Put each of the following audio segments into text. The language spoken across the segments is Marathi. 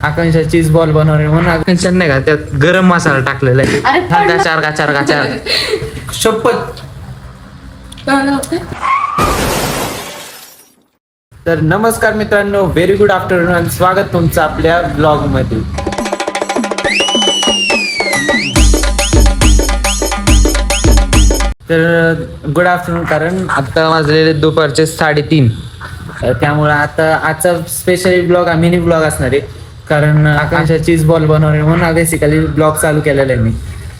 आकांक्षा चीज बॉल बनवणे म्हणून आकांक्षा नाही का त्यात गरम मसाला टाकलेला आहे. गाचार गाचार गाचार शपथ. तर नमस्कार मित्रांनो, व्हेरी गुड आफ्टरनून आणि स्वागत तुमचं आपल्या ब्लॉग मध्ये. तर गुड आफ्टरनून, कारण आता वाजलेले दुपारचे 3:30. त्यामुळे आता आजचा स्पेशली ब्लॉग हा मिनी ब्लॉग असणार आहे, कारण आकांक्षा चीज बॉल बनवणे म्हणून बेसिकली ब्लॉग चालू केलेला आहे मी.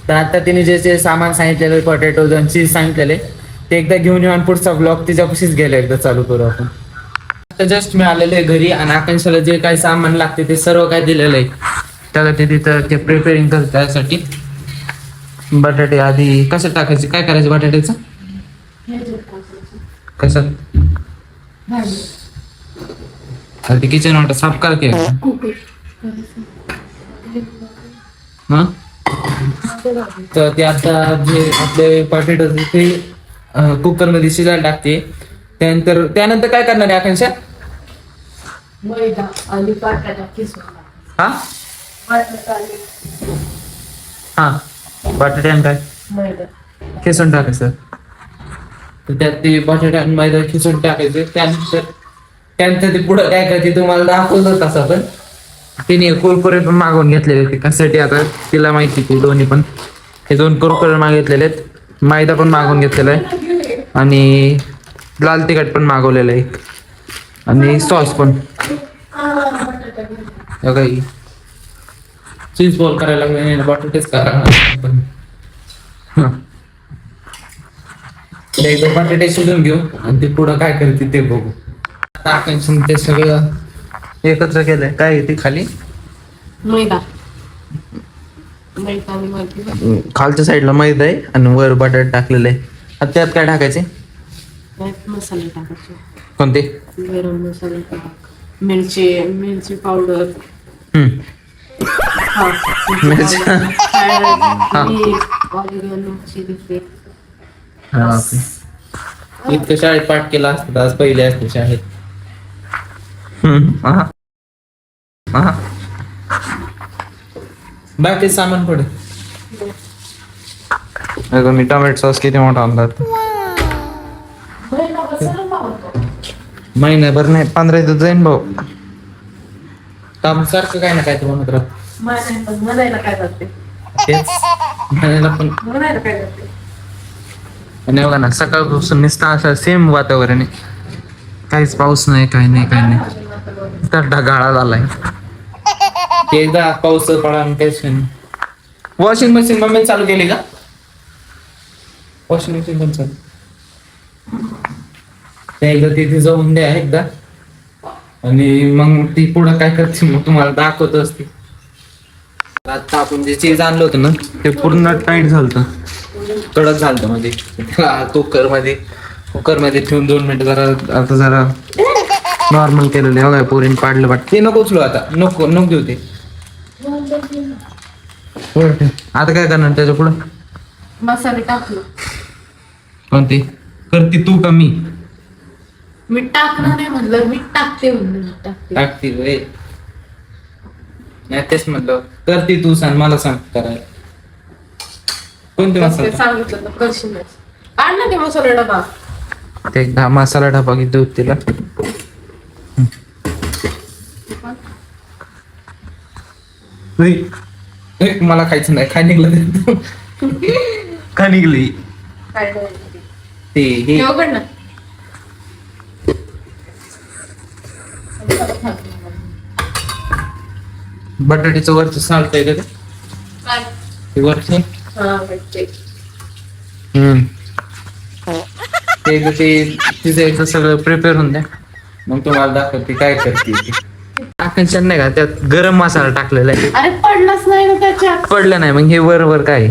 तर आता तिने जे सामान सांगितलेलं, पोटॅटो दोन चीज सांगितलेले, ते एकदा घेऊन येऊ आणि पुढचा ब्लॉग तिच्यापाशीच गेला एकदा चालू करू आपण. आता जस्ट मी आलेलो आहे घरी आणि आकांक्षाला जे काही सामान लागते ते सर्व काय दिलेलं आहे. त्याला ते तिथं ते प्रिपेअरिंग करत त्यासाठी. बटाटे आधी कसं टाकायचे, काय करायचं बटाट्याचं, कसं आधी किचन वाटा साफ कर की हा. तर ते आता जे आपले पोटॅटो ते कुकर मध्ये शिजायला टाकते. त्यानंतर काय करणार आहे आकांक्षा? मैदा आणि बटाटा किसून हा हा बटाटे आणि काय मैदा खिसून टाकायचं. तर त्यात ते बटाटे आणि मैदा खिसून टाकायचे. त्यानंतर ते पुढं काय करते तुम्हाला दाखवलं तसं. पण तिने कुरकुरे पण मागवून घेतलेले होते कशासाठी आता तिला माहिती. ते दोन्ही पण हे दोन कुरकुरे मागितलेले आहेत, मैदा पण मागवून घेतलेला आहे आणि लाल तिखट पण मागवलेलं आहे आणि सॉस पण. काही चीज बॉल करायला लागले, बटाटेच करा पण. एकदा बटाटे शिजून घेऊ आणि ते पुढं काय करते ते बघू. आता आपण ते सगळं एकत्र केलंय. काय ते खाली मैदा मैदा आणि मैदा खालच्या साईडला मैदा आहे आणि वर बटाटे टाकलेले आहे. आता त्यात काय टाकायचे? मसाले टाकायचे. कोणते? गरम मसाला टाक, मिरची पावडर, मिरची. इतकं शाळेत पाठ केला असतं आज पहिले असते शाळेत. बाकी सामान पुढे मी टोमॅटो सॉस किती मोठा आणतात. महिनाभर नाही, 15 दिवस जाईन भाऊ. काम सारखं काय ना काय ते म्हणत राहत. म्हणायला काय जाते, तेच म्हणायला पण. म्हणायला काय जाते. आणि बघा ना, सकाळपासून नुसतं असं सेम वातावरण आहे. काहीच पाऊस नाही, काही नाही. तर ढगाळा झालाय. ते एकदा पाऊस पडा काहीच नाही. वॉशिंग मशीन मम्मी चालू केली का? वॉशिंग मशीन पण चालू. ते एकदा तिथे जाऊन द्या एकदा आणि मग ती पुढं काय करते मग तुम्हाला दाखवत असते. आता आपण जे चीज आणलं होतं ना ते पूर्ण टाईट झालं, कडक झालं. म्हणजे कुकर मध्ये ठेवून 2 मिनिटं जरा नॉर्मल केलेलं आहे. बघा पोरीने पाडलं वाटतं. ते नको उचलू आता, नको घेऊ ते. आता काय करणार त्याच्या पुढं? मसाले टाकलो. कोणते करते तू का मी? मीठ टाकणार नाही म्हणलं, मीठ टाकते म्हणलं, टाकते रे. नाही तेच म्हटलं, करते तू सांग, मला सांग करायला. कोणते मसाले सांगितलं तर करशील. आण ना ते मसाला डबा. ते एकदा मसाला डबा घेतो तिला. मला खायचं नाही. काय निघलं काय निघली काय ते हे ना. बटाट्याचं वरचं साल्ट आहे का ते वरचं? ते तिचं एकदा सगळं प्रिपेअर होऊन द्या, मग तुम्हाला दाखवते काय करते. आकांक्षा नाही का त्यात गरम मसाला टाकलेला आहे. अरे पडलाच नाही ना त्याच्यात. पडलं नाही मग हे वर काय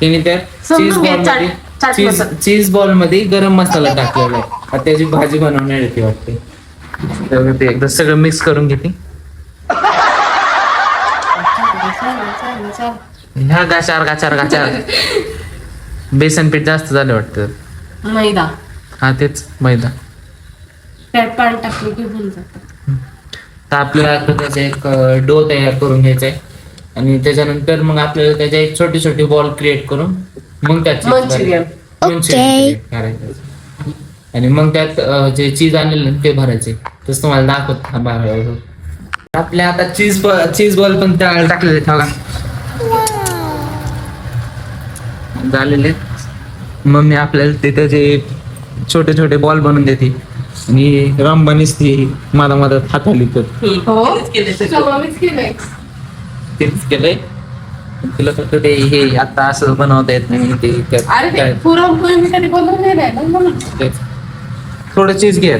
तिने त्या चीज बॉल मध्ये गरम मसाला टाकलेला आहे. आता त्याची भाजी बनवणार येते वाटते. ते एकदा सगळं मिक्स करून घेते. ह्या गाचार बेसन पीठ जास्त झालं वाटतं. मैदा. हा तेच मैदा. त्यात पाणी टाकलं की होऊन जातं. तर आपल्याला आता त्याचा एक डो तयार करून घ्यायचा आहे आणि त्याच्यानंतर मग आपल्याला त्याच्या एक छोटी छोटी बॉल क्रिएट करून मग त्यात cheese Manchurian. Manchurian करायचं आणि मग त्यात जे चीज आणलेलं ना ते भरायचे तसं तुम्हाला दाखवत थांबा हळूहळू. आपल्या आता चीज बॉल पण त्या टाकलेले आहेत बघा झालेले. मग मी आपल्याला तिथे जे छोटे छोटे बॉल बनवून देते आणि रंबानीच ती मला मदत हाताली तर हो सगळं मीच केलंय. तेच केलंय. तुला फक्त ते हे आता असं बनवता येत नाही ते अरे ते काय- पुरणपोळी मी कधी बनवलेलं नाही ना म्हणून. तेच. थोडं चीज घे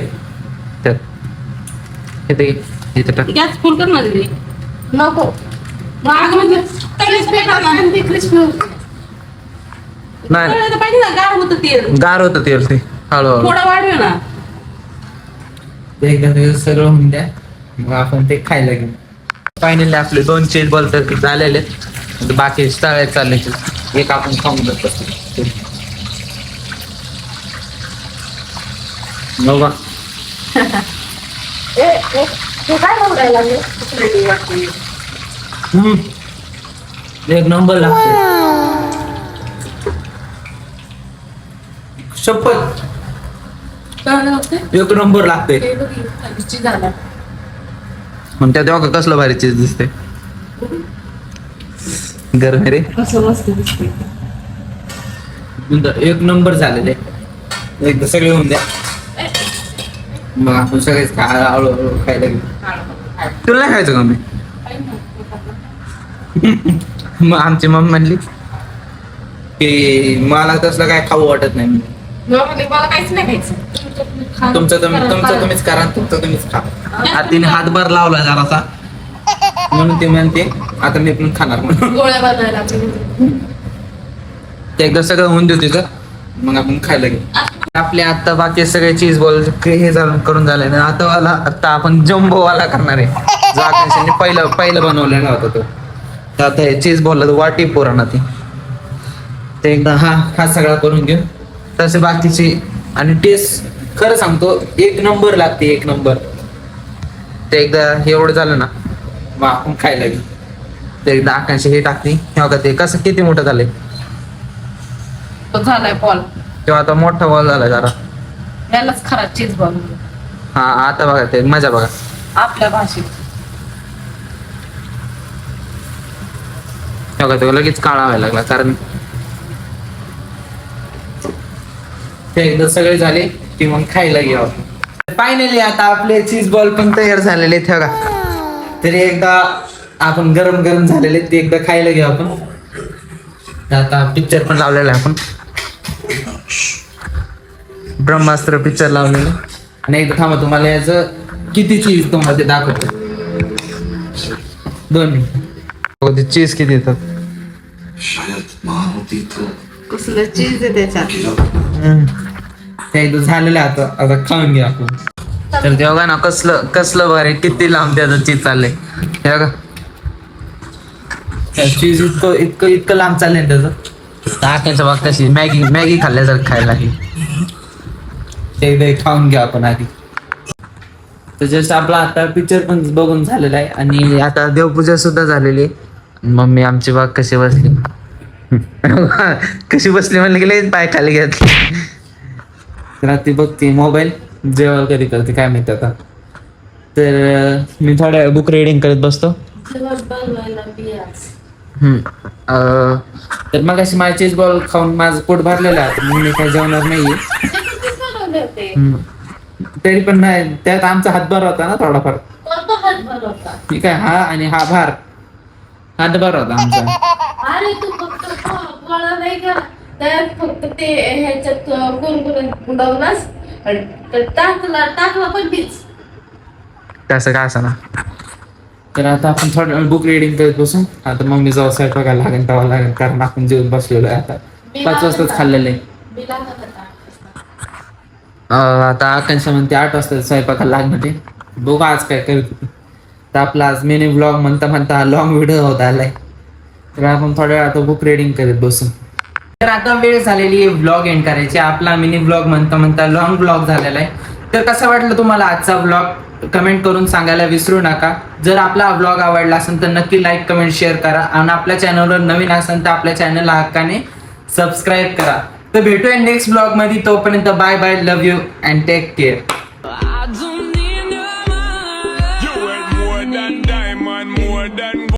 त्यात इथे इथे टाक. गॅस फुल कर ना दीदी. नको माग म्हणजे crispy करणार ते crispy होतं. नाही तळलं तर पाहिजे ना, गार होतं तेल. गार होतं तेल ते हळूहळू थोडं वाढवे ना. ते एकदा ते सगळं होऊन द्या मग आपण ते खायला घेऊ. फायनली आपले 2 चीज बॉल तर झालेले आहेत. बाकी तळ्यात चालले एक आपण खाऊन जात असतो बघा. हे काय बनवायला लागले? हम्म. एक नंबर लागते शपथ काय होते एक नंबर लागते. ते बघ झाला. मग त्या तेव्हा कसलं भारी चीज दिसते गरम आहे रे. कसं मस्त दिसते. एक नंबर झालेले एकदा सगळे होऊन द्या मग आपण सगळेच हळूहळू खायला घेऊ. तुला नाही खायचं का मी मग आमची मम्मी म्हणली की मला तसलं काय खाऊ वाटत नाही. मला काहीच नाही खायचं. तुमचं तुम्हीच करा तुमचं तुम्हीच खा. आता तिने हातभार लावला जरासा म्हणून ते म्हणते आता मी पण खाणार म्हणून. गोळ्या बनवायला लागले. ते एकदा सगळं होऊन देऊ तिचं मग आपण खायला घेऊ. आपले आता बाकी सगळे चीज बॉल हे करून झाले ना आता आपण जम्बो वाला करणार आहे जो आकाशाने पहिलं बनवलेला होता तो. तर आता हे चीज बॉल वाटी पुराणा ते एकदा हा सगळा करून घेऊ. तसे बाकीची आणि टेस्ट खरं सांगतो एक नंबर लागते एक नंबर. ते एकदा हे एवढं झालं ना मग आपण खायला घेऊ. ते एकदा आकाश हे टाकते हे बघा ते कसं किती मोठं झालंय. तो झालाय बॉल. तेव्हा आता मोठा बॉल झाला जरा. यालाच खरा चीज बॉल हा आता बघा ते मजा बघा. आपल्या भाषेत. बघा तो लगेच काळा व्हायला लागला कारण ते एकदा सगळे झाले की मग खायला घ्यावं. फायनली आता आपले चीज बॉल पण तयार झालेले आहेत बघा. तरी एकदा आपण गरम गरम झालेले ते एकदा खायला घेऊ आपण. आता पिक्चर पण लावलेला आहे आपण ब्रह्मास्त्र पिक्चर लावलेलं आणि एकदा थांबा तुम्हाला याचं किती चीज तुम्हाला ते दाखवतो 2 मिनिट. चीज किती येतात कसलं चीज आहे त्याच्यात. ते एकदा झालेलं आहे आता खाऊन घ्या आपण. तर ते बघा ना कसलं भारी किती लांब त्याचं चीज चाललंय हे बघा. चीज इतकं लांब चाललंय ना त्याचं. आकांक्षा बघ कशी मॅगी खाल्ल्यासारखं खायला आहे. ते एकदा खाऊन घ्या आपण आधी. तर जस्ट आपला आता पिक्चर पण बघून झालेला आहे आणि आता देवपूजा सुद्धा झालेली आहे. मम्मी आमची बाग कशी बसली कशी बसली म्हणलं गेले पाय खाली घेतली. तर ती बघते मोबाईल जेव्हा कधी करते काय माहिती आता. तर मी थोड्या बुक रिडिंग करत बसतो. तर मग अशी माझी चीज बॉल खाऊन माझं पोट भरलेलं आहे म्हणून मी काही जेवणार नाहीये. तरी पण नाही त्यात आमचा हातभार होता ना थोडाफार. ठीक आहे हा आणि हा भार हातभार होता आमचा. अरे तू फक्त मला नाही का त्यात फक्त ते ह्याच्यात कुरकुरे बुडवलास टाकला पण बीच. तसं काय असं ना. तर आता आपण थोडं बुक रिडिंग करत बसून आता मम्मी जाऊ स्वयंपाकाला लागेल तेव्हा लागेल कारण आपण जेवण बसलेलो आहे आता 5 वाजताच खाल्लेलं आहे. आता आकांक्षा म्हणते 8 वाजता स्वयंपाकाला लागणार ते बघू आज काय करत. तर आपला आज मिनी व्लॉग म्हणता लॉंग व्हिडिओ होत आलाय. तर आपण थोड्या वेळ आता बुक रिडिंग करत बसू. तर आता वेळ झालेली आहे व्लॉग एंड करायची. आपला मिनी व्लॉग म्हणता लॉंग व्लॉग झालेला आहे. तर कसं वाटलं तुम्हाला आजचा व्लॉग कमेंट करून सांगायला विसरू नका. जर आपला हा ब्लॉग आवडला असेल तर नक्की लाईक कमेंट शेअर करा आणि आपल्या चॅनलवर नवीन असेल तर आपल्या चॅनलला हक्काने सबस्क्राईब करा. तर भेटूया नेक्स्ट ब्लॉग मध्ये. तोपर्यंत bye bye, love you and take care.